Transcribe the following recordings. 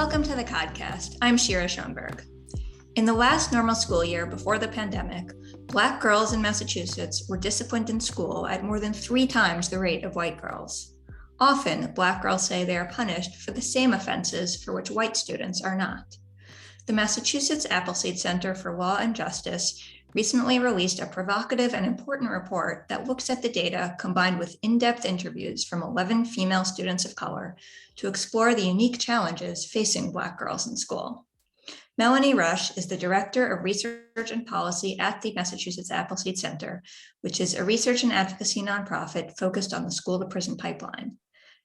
Welcome to the podcast. I'm Shira Schoenberg. In the last normal school year before the pandemic, Black girls in Massachusetts were disciplined in school at more than 3 times the rate of white girls. Often, Black girls say they are punished for the same offenses for which white students are not. The Massachusetts Appleseed Center for Law and Justice recently released a provocative and important report that looks at the data combined with in-depth interviews from 11 female students of color to explore the unique challenges facing Black girls in school. Melanie Rush is the Director of Research and Policy at the Massachusetts Appleseed Center, which is a research and advocacy nonprofit focused on the school-to-prison pipeline.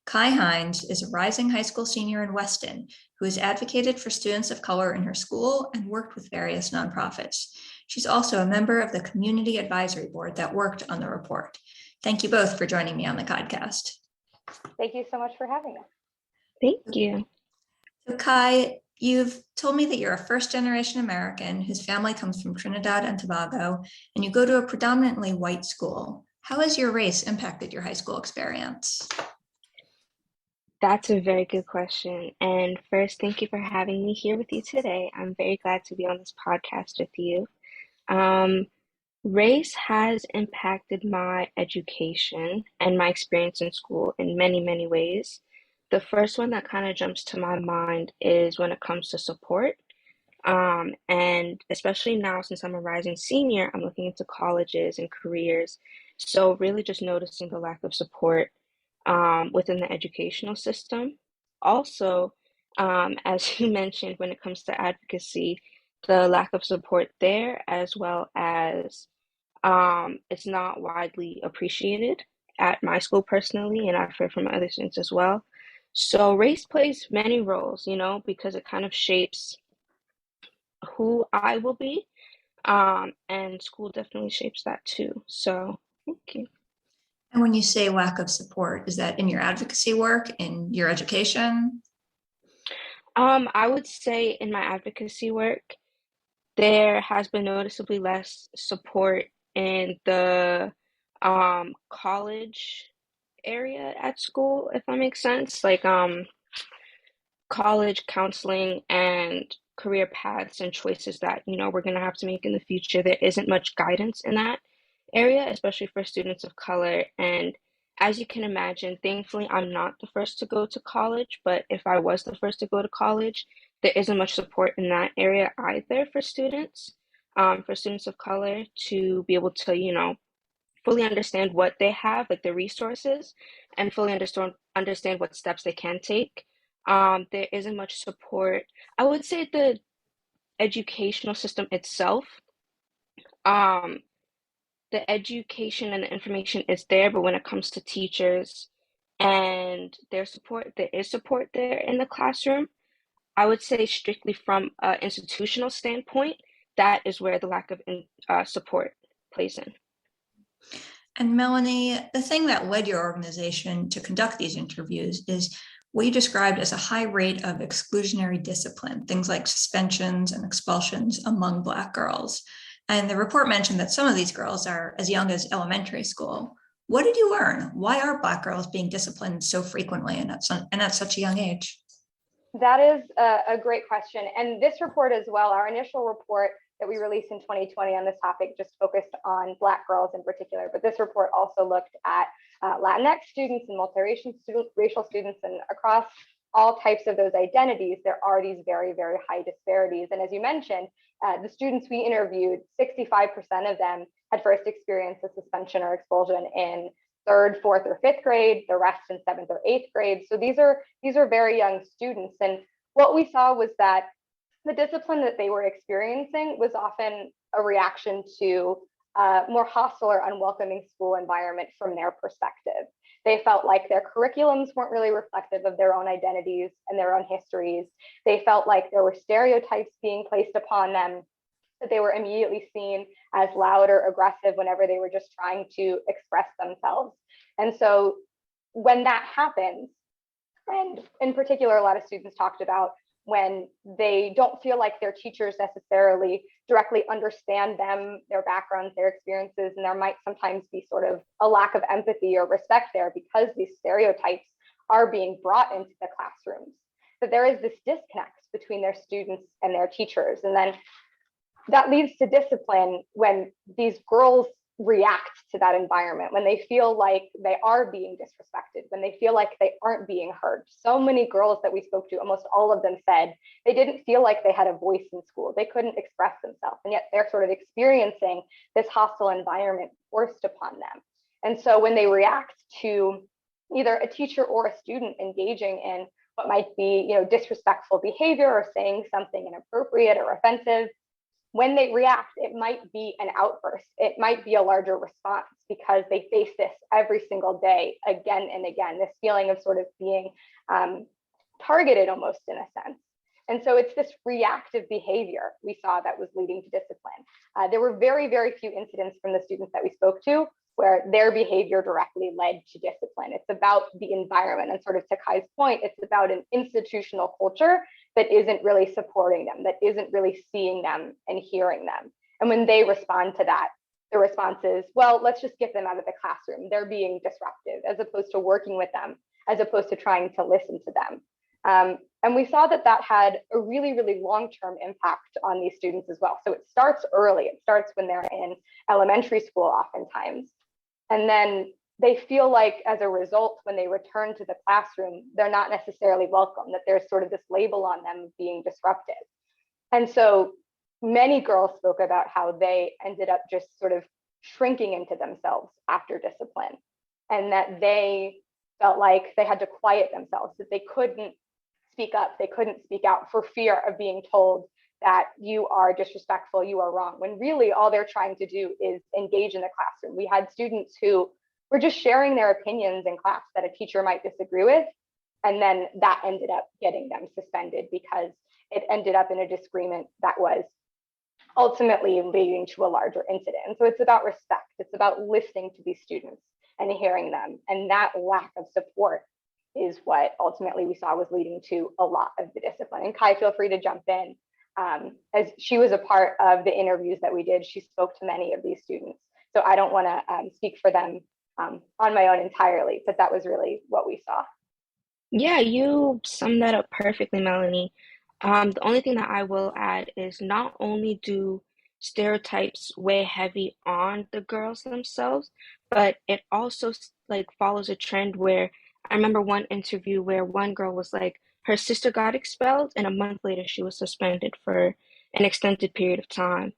Kai Hines is a rising high school senior in Weston who has advocated for students of color in her school and worked with various nonprofits. She's also a member of the Community Advisory Board that worked on the report. Thank you both for joining me on the podcast. Thank you so much for having us. Thank you. So Kai, you've told me that you're a first-generation American whose family comes from Trinidad and Tobago, and you go to a predominantly white school. How has your race impacted your high school experience? That's a very good question. And first, thank you for having me here with you today. I'm very glad to be on this podcast with you. Race has impacted my education and my experience in school in many, many ways. The first one that kind of jumps to my mind is when it comes to support. And especially now, since I'm a rising senior, I'm looking into colleges and careers. So really just noticing the lack of support within the educational system. Also, as you mentioned, when it comes to advocacy, the lack of support there, as well as it's not widely appreciated at my school personally, and I've heard from other students as well. So race plays many roles, because it kind of shapes who I will be, and school definitely shapes that too. So thank you. And when you say lack of support, is that in your advocacy work, in your education? I would say in my advocacy work, there has been noticeably less support in the college area at school, if that makes sense. Like college counseling and career paths and choices that, we're going to have to make in the future. There isn't much guidance in that area, especially for students of color. And as you can imagine, thankfully, I'm not the first to go to college, but if I was the first to go to college, there isn't much support in that area either for students of color to be able to, fully understand what they have, like the resources, and fully understand what steps they can take. There isn't much support. I would say the educational system itself, the education and the information is there, but when it comes to teachers and their support, there is support there in the classroom. I would say strictly from an institutional standpoint, that is where the lack of support plays in. And Melanie, the thing that led your organization to conduct these interviews is what you described as a high rate of exclusionary discipline, things like suspensions and expulsions among Black girls. And the report mentioned that some of these girls are as young as elementary school. What did you learn? Why are Black girls being disciplined so frequently and at such a young age? That is a great question. And this report as well, our initial report that we released in 2020 on this topic just focused on Black girls in particular. But this report also looked at Latinx students and multiracial students, and across all types of those identities, there are these very, very high disparities. And as you mentioned, the students we interviewed, 65% of them had first experienced a suspension or expulsion in 3rd, 4th, or 5th grade, the rest in 7th or 8th grade. So these are very young students. And what we saw was that the discipline that they were experiencing was often a reaction to a more hostile or unwelcoming school environment from their perspective. They felt like their curriculums weren't really reflective of their own identities and their own histories. They felt like there were stereotypes being placed upon them, that they were immediately seen as loud or aggressive whenever they were just trying to express themselves. And so when that happens, and in particular, a lot of students talked about when they don't feel like their teachers necessarily directly understand them, their backgrounds, their experiences, and there might sometimes be sort of a lack of empathy or respect there because these stereotypes are being brought into the classrooms. that there is this disconnect between their students and their teachers. And then that leads to discipline when these girls react to that environment, when they feel like they are being disrespected, when they feel like they aren't being heard. So many girls that we spoke to, almost all of them said they didn't feel like they had a voice in school. They couldn't express themselves, and yet they're sort of experiencing this hostile environment forced upon them. And so when they react to either a teacher or a student engaging in what might be, disrespectful behavior or saying something inappropriate or offensive, when they react, it might be an outburst. It might be a larger response because they face this every single day, again and again, this feeling of sort of being targeted almost in a sense. And so it's this reactive behavior we saw that was leading to discipline. There were very, very few incidents from the students that we spoke to where their behavior directly led to discipline. It's about the environment, and sort of to Kai's point, it's about an institutional culture that isn't really supporting them, that isn't really seeing them and hearing them. And when they respond to that, the response is, well, let's just get them out of the classroom. They're being disruptive, as opposed to working with them, as opposed to trying to listen to them. And we saw that had a really, really long-term impact on these students as well. So it starts early. It starts when they're in elementary school oftentimes. And then they feel like, as a result, when they return to the classroom, they're not necessarily welcome, that there's sort of this label on them of being disruptive. And so many girls spoke about how they ended up just sort of shrinking into themselves after discipline, and that they felt like they had to quiet themselves, that they couldn't speak up, they couldn't speak out for fear of being told that you are disrespectful, you are wrong, when really all they're trying to do is engage in the classroom. We had students who were just sharing their opinions in class that a teacher might disagree with, and then that ended up getting them suspended because it ended up in a disagreement that was ultimately leading to a larger incident. And so it's about respect. It's about listening to these students and hearing them. And that lack of support is what ultimately we saw was leading to a lot of the discipline. And Kai, feel free to jump in. As she was a part of the interviews that we did, she spoke to many of these students. So I don't want to speak for them on my own entirely, but that was really what we saw. Yeah, you summed that up perfectly, Melanie. The only thing that I will add is not only do stereotypes weigh heavy on the girls themselves, but it also like follows a trend where I remember one interview where one girl was like, her sister got expelled, and a month later she was suspended for an extended period of time.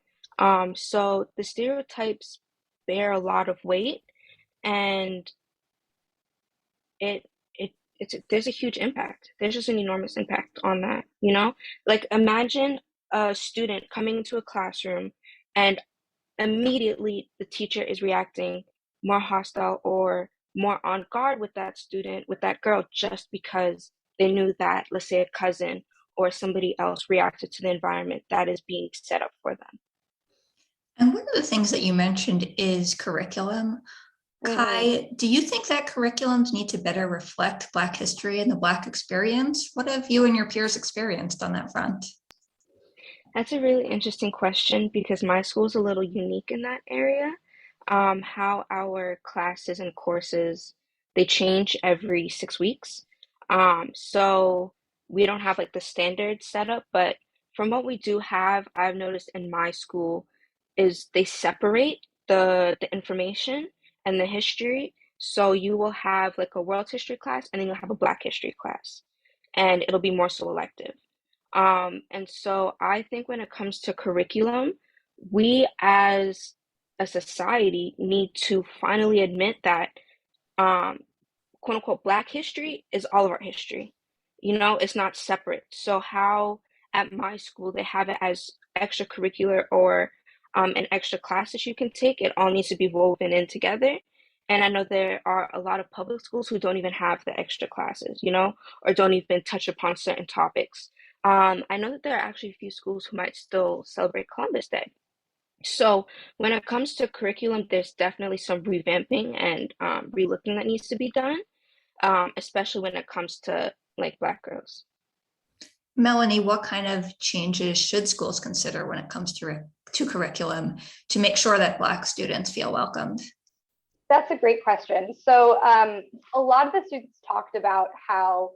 So the stereotypes bear a lot of weight, and it there's a huge impact. There's just an enormous impact on that, you know? Like imagine a student coming into a classroom and immediately the teacher is reacting more hostile or more on guard with that student, with that girl, just because they knew that, let's say, a cousin or somebody else reacted to the environment that is being set up for them. And one of the things that you mentioned is curriculum. Kai, do you think that curriculums need to better reflect Black history and the Black experience? What have you and your peers experienced on that front? That's a really interesting question because my school is a little unique in that area. How our classes and courses they change every 6 weeks. So we don't have like the standard setup, but from what we do have, I've noticed in my school is they separate the information and the history. So you will have like a world history class and then you'll have a Black history class, and it'll be more so elective. And so I think when it comes to curriculum, we as a society need to finally admit that um, quote unquote Black history is all of our history. You know, it's not separate. So how at my school they have it as extracurricular or an extra class that you can take. It all needs to be woven in together. And I know there are a lot of public schools who don't even have the extra classes, you know, or don't even touch upon certain topics. I know that there are actually a few schools who might still celebrate Columbus Day. So when it comes to curriculum, there's definitely some revamping and relooking that needs to be done, especially when it comes to like Black girls. Melanie, what kind of changes should schools consider when it comes to curriculum to make sure that Black students feel welcomed? That's a great question. So a lot of the students talked about how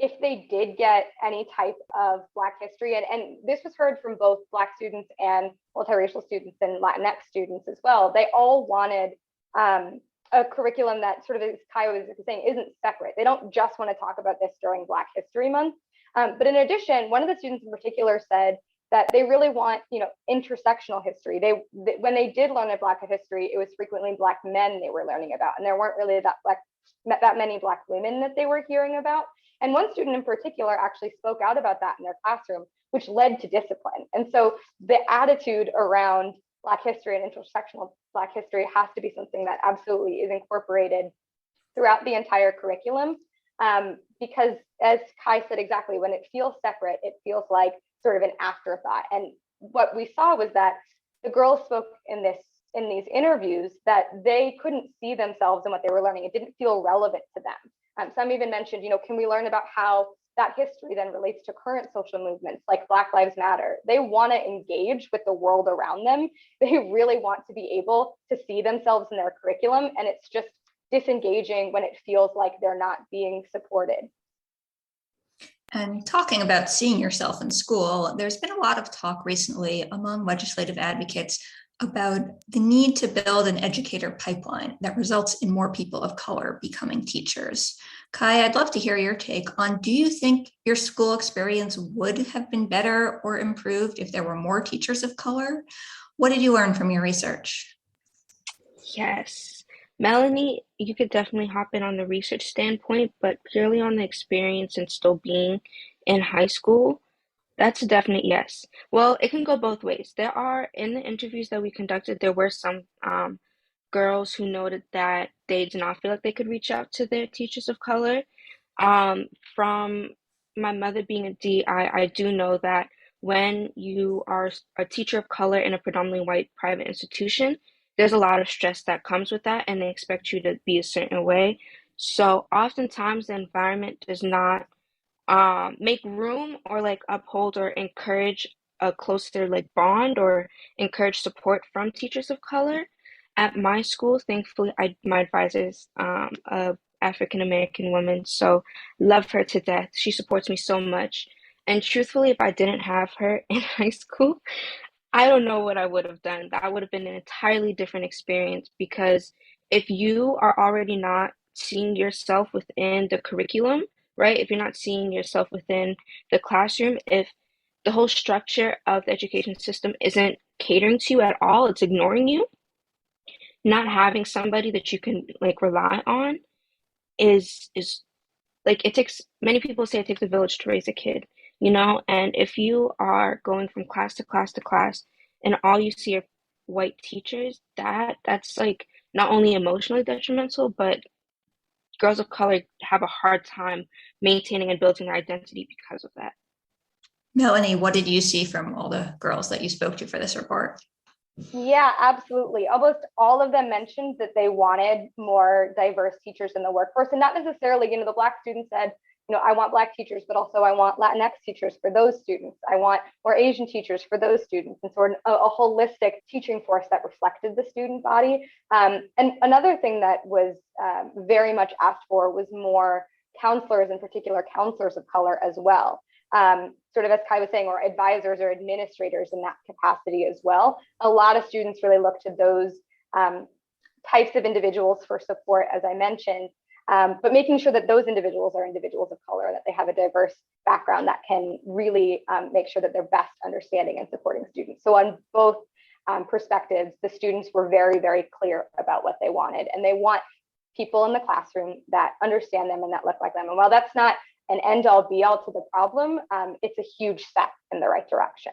if they did get any type of Black history, and this was heard from both Black students and multiracial students and Latinx students as well, they all wanted a curriculum that sort of, as Kai was saying, isn't separate. They don't just want to talk about this during Black History Month. But in addition, one of the students in particular said that they really want, intersectional history. When they did learn a Black history, it was frequently Black men they were learning about, and there weren't really that many Black women that they were hearing about. And one student in particular actually spoke out about that in their classroom, which led to discipline. And so the attitude around Black history and intersectional Black history has to be something that absolutely is incorporated throughout the entire curriculum. Because as Kai said exactly, when it feels separate, it feels like sort of an afterthought. And what we saw was that the girls spoke in these interviews that they couldn't see themselves in what they were learning. It didn't feel relevant to them. Some even mentioned, can we learn about how that history then relates to current social movements like Black Lives Matter? They want to engage with the world around them. They really want to be able to see themselves in their curriculum, and it's just disengaging when it feels like they're not being supported. And talking about seeing yourself in school, there's been a lot of talk recently among legislative advocates about the need to build an educator pipeline that results in more people of color becoming teachers. Kai, I'd love to hear your take on, do you think your school experience would have been better or improved if there were more teachers of color? What did you learn from your research? Yes. Melanie, you could definitely hop in on the research standpoint, but purely on the experience and still being in high school, that's a definite yes. Well, it can go both ways. In the interviews that we conducted, there were some girls who noted that they did not feel like they could reach out to their teachers of color. From my mother being a D, I do know that when you are a teacher of color in a predominantly white private institution, there's a lot of stress that comes with that, and they expect you to be a certain way. So oftentimes the environment does not make room or like uphold or encourage a closer like bond or encourage support from teachers of color. At my school, thankfully, my advisor is a African American woman, so love her to death. She supports me so much. And truthfully, if I didn't have her in high school, I don't know what I would have done. That would have been an entirely different experience because if you are already not seeing yourself within the curriculum, right? If you're not seeing yourself within the classroom, if the whole structure of the education system isn't catering to you at all, it's ignoring you, not having somebody that you can like rely on is like it takes many people say it takes a village to raise a kid, and if you are going from class to class to class and all you see are white teachers, that's like not only emotionally detrimental, but girls of color have a hard time maintaining and building their identity because of that. Melanie, what did you see from all the girls that you spoke to for this report? Yeah, absolutely. Almost all of them mentioned that they wanted more diverse teachers in the workforce, and not necessarily, the Black student said, I want Black teachers, but also I want Latinx teachers for those students. I want more Asian teachers for those students, and sort of a holistic teaching force that reflected the student body. And another thing that was very much asked for was more counselors, in particular counselors of color as well. Sort of as Kai was saying, or advisors or administrators in that capacity as well. A lot of students really look to those types of individuals for support, as I mentioned, but making sure that those individuals are individuals of color, that they have a diverse background that can really make sure that they're best understanding and supporting students. So on both perspectives, the students were very, very clear about what they wanted, and they want people in the classroom that understand them and that look like them. And while that's not an end-all be-all to the problem, it's a huge step in the right direction.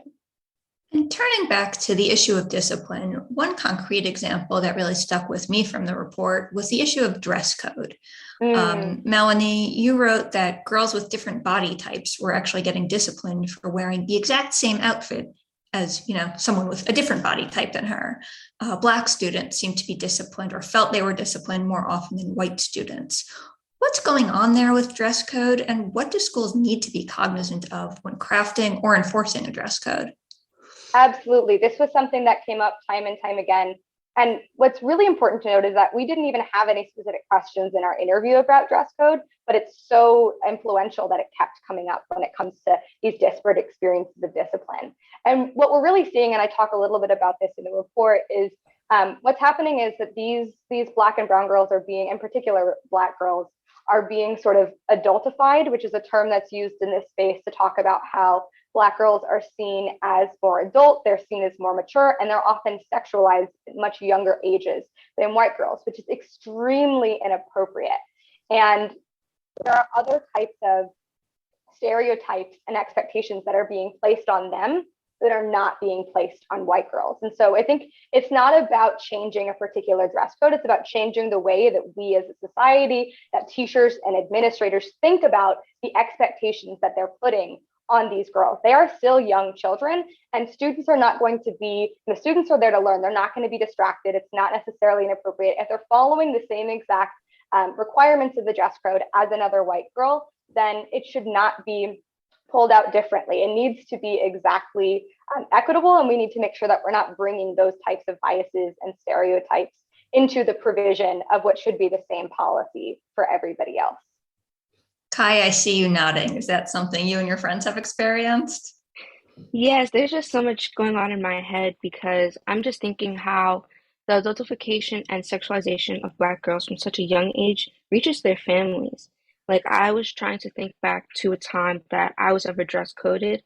And turning back to the issue of discipline, one concrete example that really stuck with me from the report was the issue of dress code. Melanie, you wrote that girls with different body types were actually getting disciplined for wearing the exact same outfit as someone with a different body type than her. Black students seemed to be disciplined or felt they were disciplined more often than white students. What's going on there with dress code, and what do schools need to be cognizant of when crafting or enforcing a dress code? Absolutely. This was something that came up time and time again And what's really important to note is that we didn't even have any specific questions in our interview about dress code, but it's so influential that it kept coming up when it comes to these disparate experiences of discipline. And what we're really seeing, and I talk a little bit about this in the report, is what's happening is that these Black and brown girls are being, in particular Black girls, are being sort of adultified, which is a term that's used in this space to talk about how Black girls are seen as more adult, they're seen as more mature, and they're often sexualized at much younger ages than white girls, which is extremely inappropriate. And there are other types of stereotypes and expectations that are being placed on them that are not being placed on white girls. And so I think it's not about changing a particular dress code, it's about changing the way that we as a society, that teachers and administrators think about the expectations that they're putting on these girls. They are still young children, and students are not going to be, the students are there to learn. They're not going to be distracted. It's not necessarily inappropriate. If they're following the same exact requirements of the dress code as another white girl, then it should not be pulled out differently. It needs to be exactly equitable, and we need to make sure that we're not bringing those types of biases and stereotypes into the provision of what should be the same policy for everybody else. Kai, I see you nodding. Is that something you and your friends have experienced? Yes, there's just so much going on in my head because I'm just thinking how the adultification and sexualization of Black girls from such a young age reaches their families. Like, I was trying to think back to a time that I was ever dress coded,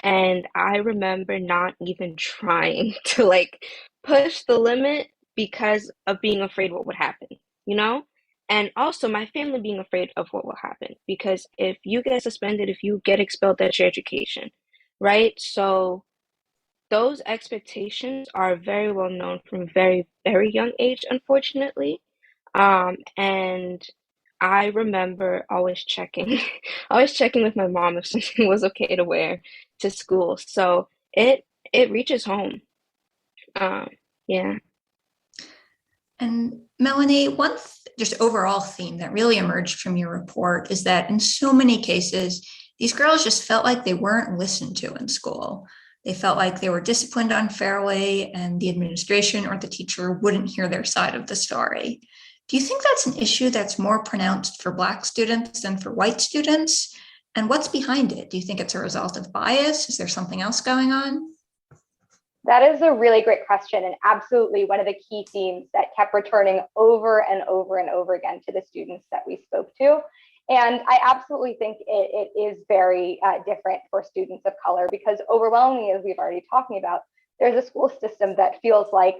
and I remember not even trying to like push the limit because of being afraid what would happen, you know? And also my family being afraid of what will happen because if you get suspended, if you get expelled, that's your education, right? So those expectations are very well known from very, very young age, unfortunately. And I remember always checking, always checking with my mom if something was okay to wear to school. So it reaches home. Um, yeah. And Melanie, just overall theme that really emerged from your report is that in so many cases, these girls just felt like they weren't listened to in school. They felt like they were disciplined unfairly, and the administration or the teacher wouldn't hear their side of the story. Do you think that's an issue that's more pronounced for Black students than for white students? And what's behind it? Do you think it's a result of bias? Is there something else going on? That is a really great question, and absolutely one of the key themes that kept returning over and over and over again to the students that we spoke to. And I absolutely think it is very different for students of color because overwhelmingly, as we've already talking about, there's a school system that feels like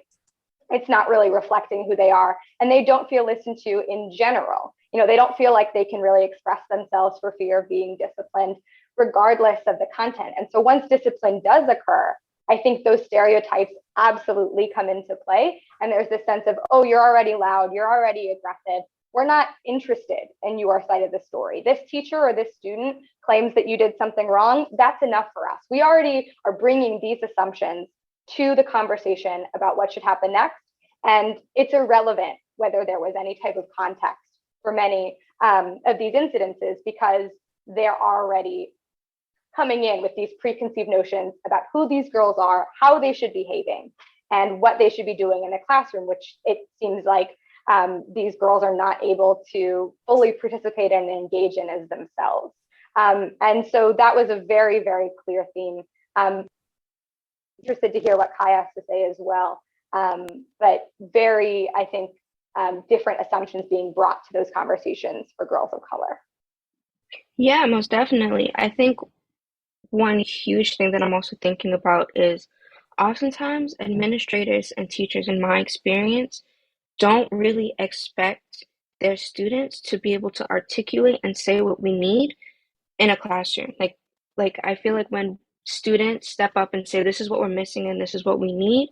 it's not really reflecting who they are, and they don't feel listened to in general. You know, they don't feel like they can really express themselves for fear of being disciplined, regardless of the content. And so once discipline does occur, I think those stereotypes absolutely come into play. And there's this sense of, oh, you're already loud, you're already aggressive. We're not interested in your side of the story. This teacher or this student claims that you did something wrong. That's enough for us. We already are bringing these assumptions to the conversation about what should happen next. And it's irrelevant whether there was any type of context for many of these incidences because they're already coming in with these preconceived notions about who these girls are, how they should be behaving, and what they should be doing in the classroom, which it seems like these girls are not able to fully participate and engage in as themselves. And so that was a very, very clear theme. Interested to hear what Kai has to say as well. But very, I think, different assumptions being brought to those conversations for girls of color. Yeah, most definitely. I think one huge thing that I'm also thinking about is oftentimes administrators and teachers, in my experience, don't really expect their students to be able to articulate and say what we need in a classroom. Like I feel like when students step up and say, this is what we're missing and this is what we need,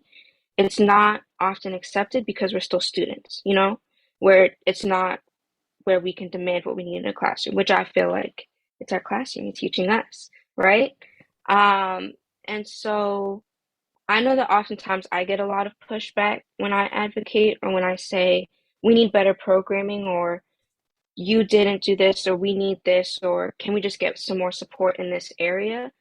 it's not often accepted because we're still students, you know, where it's not where we can demand what we need in a classroom, which I feel like it's our classroom teaching us, right? Um, and so I know that oftentimes I get a lot of pushback when I advocate or when I say we need better programming or you didn't do this or we need this or can we just get some more support in this area?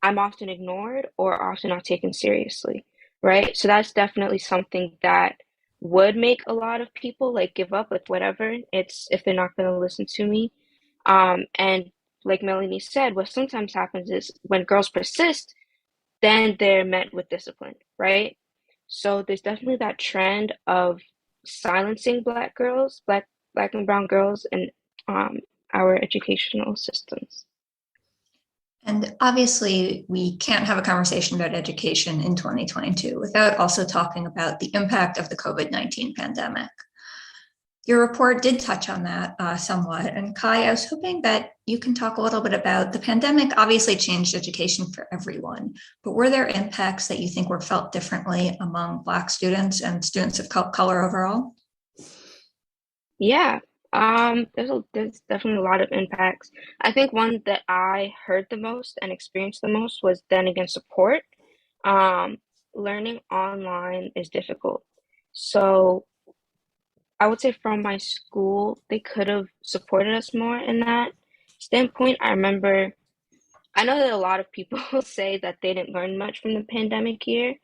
I'm often ignored or often not taken seriously, right? So that's definitely something that would make a lot of people like give up, like whatever, it's if they're not going to listen to me. And like Melanie said, what sometimes happens is when girls persist, then they're met with discipline, right? So there's definitely that trend of silencing Black girls, Black and brown girls in our educational systems. And obviously, we can't have a conversation about education in 2022 without also talking about the impact of the COVID-19 pandemic. Your report did touch on that somewhat. And Kai, I was hoping that you can talk a little bit about the pandemic obviously changed education for everyone, but were there impacts that you think were felt differently among Black students and students of color overall? Yeah, there's definitely a lot of impacts. I think one that I heard the most and experienced the most was then again support. Um, Learning online is difficult. So I would say from my school, they could have supported us more in that standpoint. I know that a lot of people say that they didn't learn much from the pandemic year.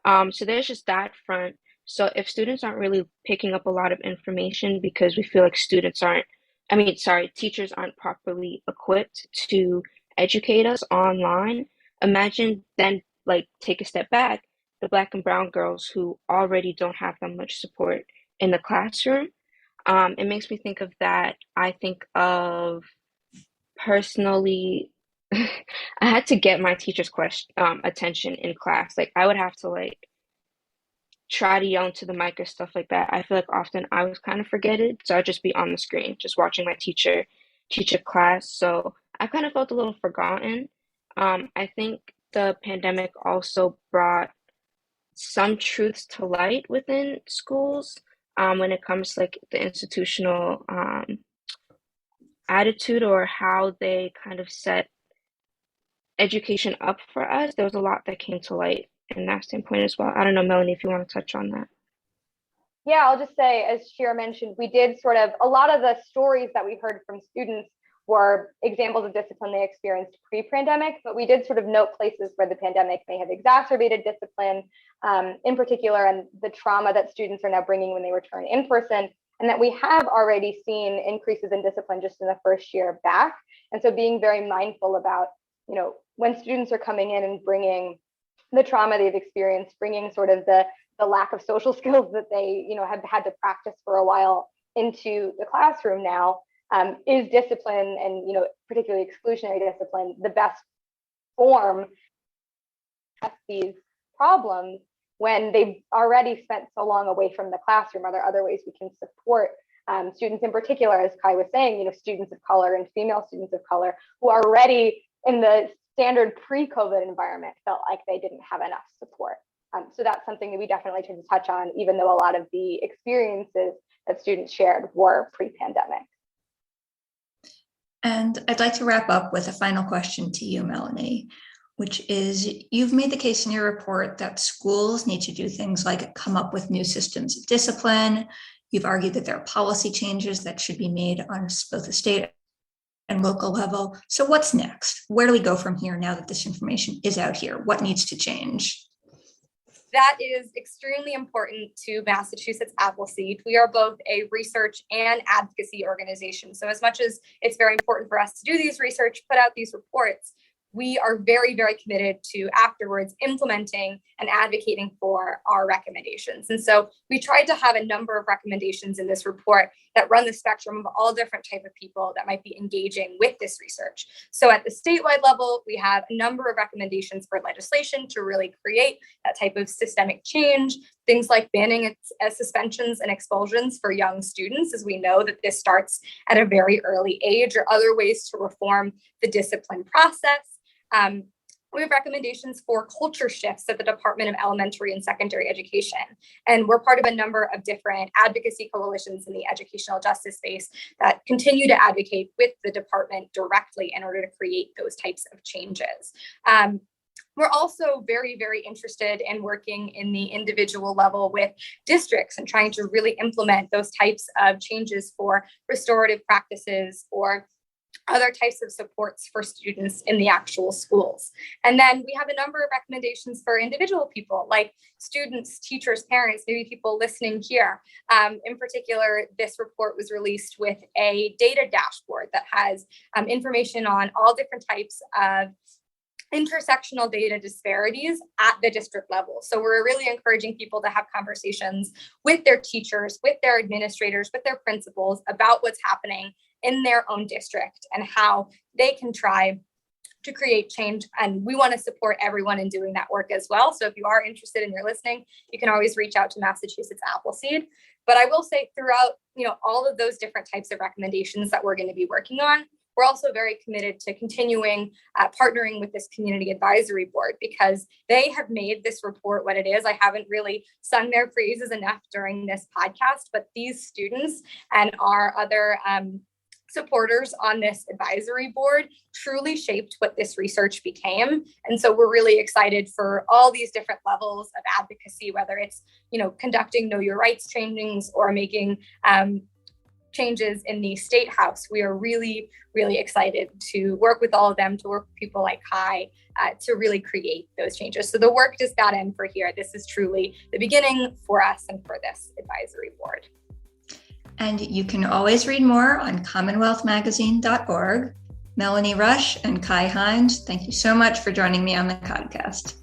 So there's just that front. So if students aren't really picking up a lot of information because we feel like teachers aren't properly equipped to educate us online, imagine then like take a step back, the Black and brown girls who already don't have that much support in the classroom. It makes me think of that. I think of personally, I had to get my teacher's attention in class. Like I would have to like try to yell into the mic or stuff like that. I feel like often I was kind of forgetted, so I'd just be on the screen, just watching my teacher teach a class. So I kind of felt a little forgotten. I think the pandemic also brought some truths to light within schools when it comes to like the institutional attitude or how they kind of set education up for us. There was a lot that came to light in that standpoint as well. I don't know, Melanie, if you want to touch on that. Yeah, I'll just say, as Shira mentioned, we did a lot of the stories that we heard from students were examples of discipline they experienced pre-pandemic, but we did sort of note places where the pandemic may have exacerbated discipline in particular, and the trauma that students are now bringing when they return in person, and that we have already seen increases in discipline just in the first year back. And so being very mindful about, when students are coming in and bringing the trauma they've experienced, bringing sort of the lack of social skills that they, have had to practice for a while into the classroom now, is discipline and, particularly exclusionary discipline, the best form of these problems when they've already spent so long away from the classroom? Are there other ways we can support students in particular, as Kai was saying, students of color and female students of color who are already in the standard pre-COVID environment felt like they didn't have enough support? So that's something that we definitely tend to touch on, even though a lot of the experiences that students shared were pre-pandemic. And I'd like to wrap up with a final question to you, Melanie, which is, you've made the case in your report that schools need to do things like come up with new systems of discipline. You've argued that there are policy changes that should be made on both the state and local level. So what's next? Where do we go from here now that this information is out here? What needs to change? That is extremely important to Massachusetts Appleseed. We are both a research and advocacy organization. So as much as it's very important for us to do these research, put out these reports, we are very, very committed to afterwards implementing and advocating for our recommendations. And so we tried to have a number of recommendations in this report that run the spectrum of all different type of people that might be engaging with this research. So at the statewide level, we have a number of recommendations for legislation to really create that type of systemic change, things like banning suspensions and expulsions for young students, as we know that this starts at a very early age, or other ways to reform the discipline process. We have recommendations for culture shifts at the Department of Elementary and Secondary Education. And we're part of a number of different advocacy coalitions in the educational justice space that continue to advocate with the department directly in order to create those types of changes. We're also very, very interested in working in the individual level with districts and trying to really implement those types of changes for restorative practices or other types of supports for students in the actual schools. And then we have a number of recommendations for individual people like students, teachers, parents, maybe people listening here. In particular, this report was released with a data dashboard that has information on all different types of intersectional data disparities at the district level. So we're really encouraging people to have conversations with their teachers, with their administrators, with their principals about what's happening in their own district and how they can try to create change. And we want to support everyone in doing that work as well. So if you are interested and you're listening, you can always reach out to Massachusetts Appleseed. But I will say throughout, all of those different types of recommendations that we're going to be working on, we're also very committed to continuing partnering with this community advisory board because they have made this report what it is. I haven't really sung their praises enough during this podcast, but these students and our other supporters on this advisory board truly shaped what this research became. And so we're really excited for all these different levels of advocacy, whether it's, conducting Know Your Rights trainings or making changes in the State House. We are really, really excited to work with all of them, to work with people like Kai, to really create those changes. So the work does not end for here. This is truly the beginning for us and for this advisory board. And you can always read more on CommonWealthMagazine.org. Melanie Rush and Kai Hines, thank you so much for joining me on the podcast.